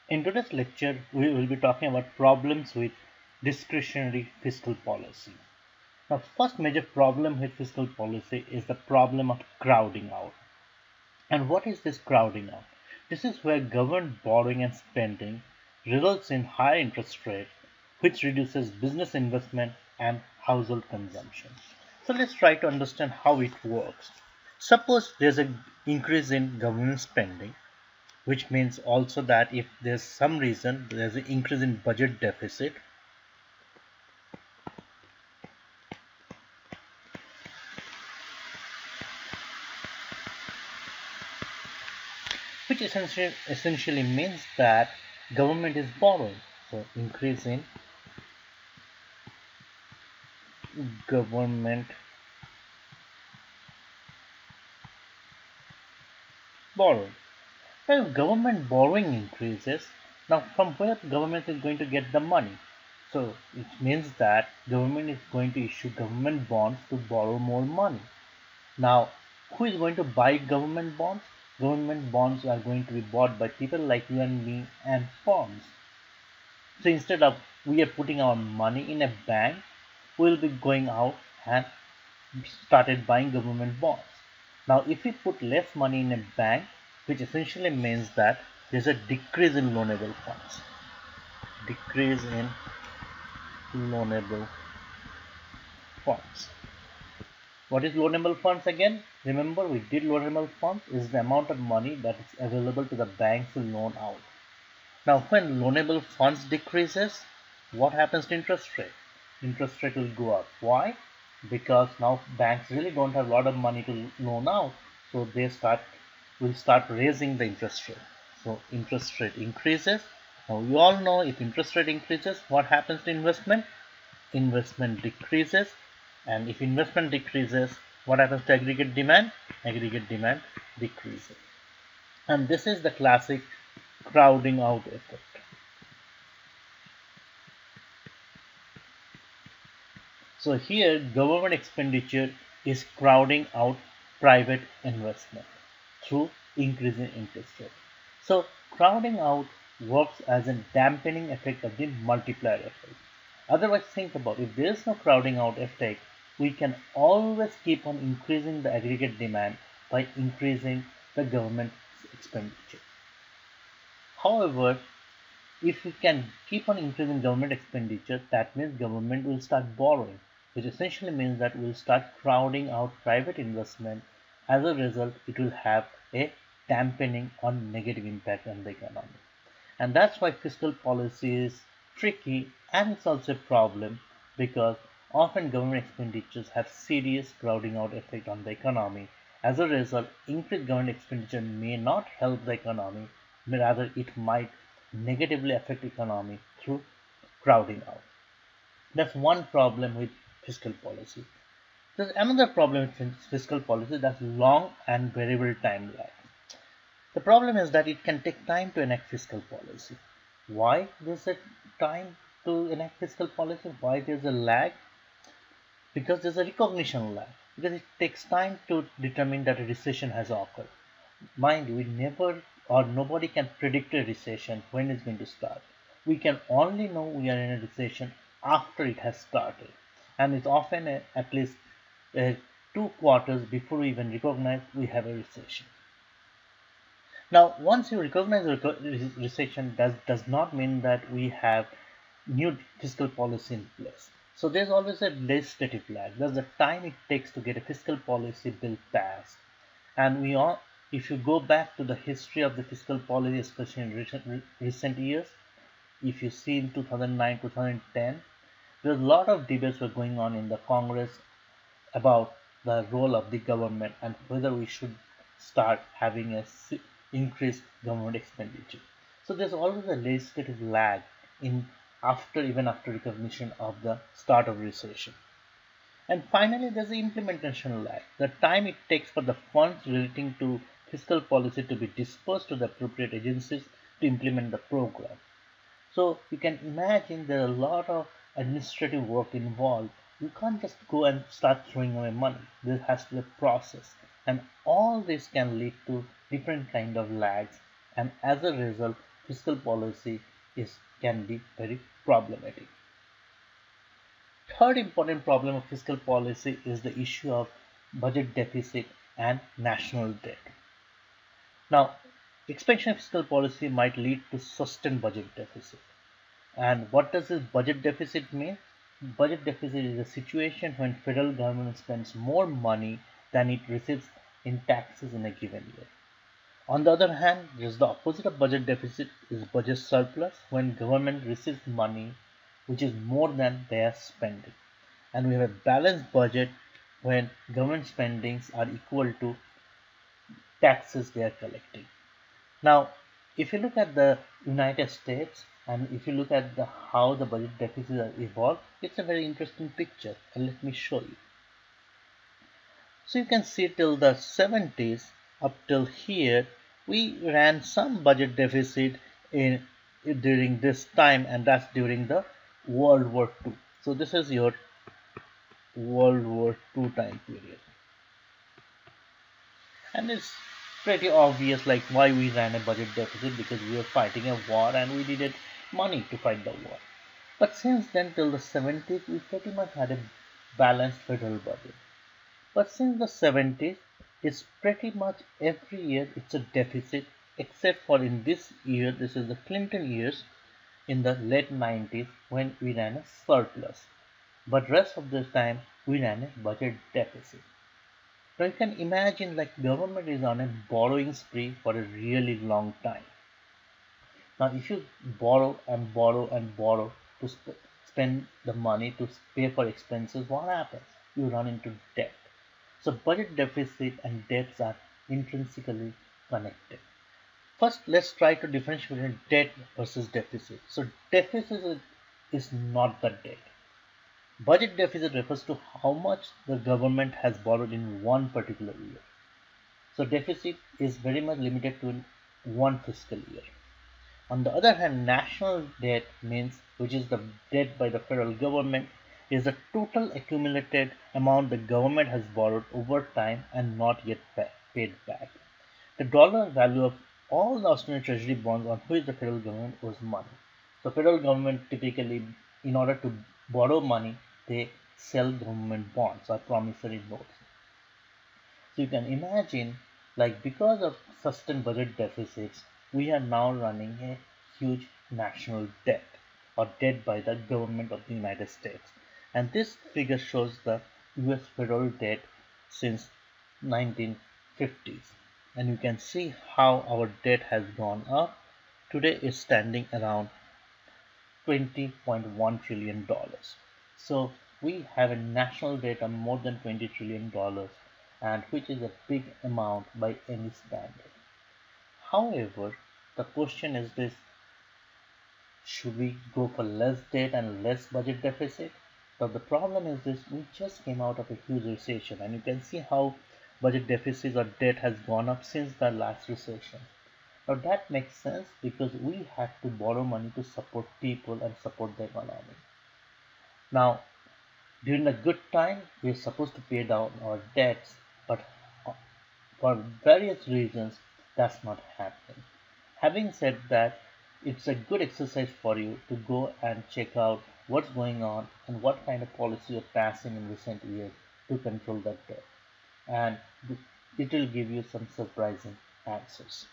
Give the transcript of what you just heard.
In today's lecture, we will be talking about problems with discretionary fiscal policy. Now, first major problem with fiscal policy is the problem of crowding out. And what is this crowding out? This is where government borrowing and spending results in higher interest rates, which reduces business investment and household consumption. So let's try to understand how it works. Suppose there's an increase in government spending, which means also that if there's some reason there's an increase in budget deficit, which essentially means that government is borrowing. So increase in government borrowing. Now if government borrowing increases, now from where the government is going to get the money? So it means that government is going to issue government bonds to borrow more money. Now, who is going to buy government bonds? Government bonds are going to be bought by people like you and me and firms. So instead of we are putting our money in a bank, we will be going out and started buying government bonds. Now, if we put less money in a bank, which essentially means that there's a decrease in loanable funds. Decrease in loanable funds. What is loanable funds again? Remember, we did loanable funds is the amount of money that is available to the banks to loan out. Now, when loanable funds decreases, what happens to interest rate? Interest rate will go up. Why? Because now banks really don't have a lot of money to loan out, so they will start raising the interest rate. So interest rate increases. Now we all know if interest rate increases, what happens to investment? Investment decreases. And if investment decreases, what happens to aggregate demand? Aggregate demand decreases. And this is the classic crowding out effect. So here government expenditure is crowding out private investment through increasing interest rate. So crowding out works as a dampening effect of the multiplier effect. Otherwise, think about if there is no crowding out effect, we can always keep on increasing the aggregate demand by increasing the government expenditure. However, if we can keep on increasing government expenditure, that means government will start borrowing, which essentially means that we'll start crowding out private investment. As a result, it will have a dampening or negative impact on the economy. And that's why fiscal policy is tricky, and it's also a problem because often government expenditures have serious crowding out effect on the economy. As a result, increased government expenditure may not help the economy, but rather it might negatively affect economy through crowding out. That's one problem with fiscal policy. There's another problem with fiscal policy, that's long and variable time lag. The problem is that it can take time to enact fiscal policy. Why there's a time to enact fiscal policy? Why there's a lag? Because there's a recognition lag. Because it takes time to determine that a recession has occurred. Mind you, we never or nobody can predict a recession when it's going to start. We can only know we are in a recession after it has started. And it's often at least 2 quarters before we even recognize we have a recession. Now, once you recognize a recession, does not mean that we have new fiscal policy in place. So there's always a legislative lag. There's the time it takes to get a fiscal policy bill passed. And if you go back to the history of the fiscal policy, especially in recent years, if you see in 2009, 2010, there's a lot of debates were going on in the Congress about the role of the government and whether we should start having a increased government expenditure. So there's always a legislative lag even after recognition of the start of recession. And finally, there's the implementation lag, the time it takes for the funds relating to fiscal policy to be dispersed to the appropriate agencies to implement the program. So you can imagine there are a lot of administrative work involved. You can't just go and start throwing away money. There has to be a process. And all this can lead to different kind of lags. And as a result, fiscal policy can be very problematic. Third important problem of fiscal policy is the issue of budget deficit and national debt. Now, expansion of fiscal policy might lead to sustained budget deficit. And what does this budget deficit mean? Budget deficit is a situation when federal government spends more money than it receives in taxes in a given year. On the other hand, just the opposite of budget deficit is budget surplus when government receives money which is more than they are spending. And we have a balanced budget when government spendings are equal to taxes they are collecting. Now, if you look at the United States and if you look at how the budget deficit has evolved, it's a very interesting picture, and let me show you. So you can see till the 70s up till here, we ran some budget deficit in during this time, and that's during the World War II. So this is your World War II time period. And it's pretty obvious like why we ran a budget deficit, because we were fighting a war and we needed money to fight the war. But since then till the 70s, we pretty much had a balanced federal budget. But since the 70s, it's pretty much every year it's a deficit, except for in this year, this is the Clinton years, in the late 90s when we ran a surplus. But rest of the time we ran a budget deficit. Now you can imagine like government is on a borrowing spree for a really long time. Now if you borrow and borrow and borrow to spend the money to pay for expenses, what happens? You run into debt. So budget deficit and debts are intrinsically connected. First, let's try to differentiate between debt versus deficit. So deficit is not the debt. Budget deficit refers to how much the government has borrowed in one particular year. So deficit is very much limited to one fiscal year. On the other hand, national debt means, which is the debt by the federal government, is the total accumulated amount the government has borrowed over time and not yet paid back. The dollar value of all the outstanding treasury bonds on which the federal government owes money. So federal government typically, in order to borrow money, they sell government bonds or promissory notes. So you can imagine, like because of sustained budget deficits, we are now running a huge national debt or debt by the government of the United States. And this figure shows the US federal debt since 1950s. And you can see how our debt has gone up. Today is standing around $20.1 trillion. So we have a national debt of more than $20 trillion, and which is a big amount by any standard. However, the question is this: should we go for less debt and less budget deficit? But the problem is this: we just came out of a huge recession, and you can see how budget deficit or debt has gone up since the last recession. Now that makes sense because we had to borrow money to support people and support the economy. Now, during the good time, we're supposed to pay down our debts, but for various reasons, that's not happening. Having said that, it's a good exercise for you to go and check out what's going on and what kind of policy you're passing in recent years to control that debt. And it will give you some surprising answers.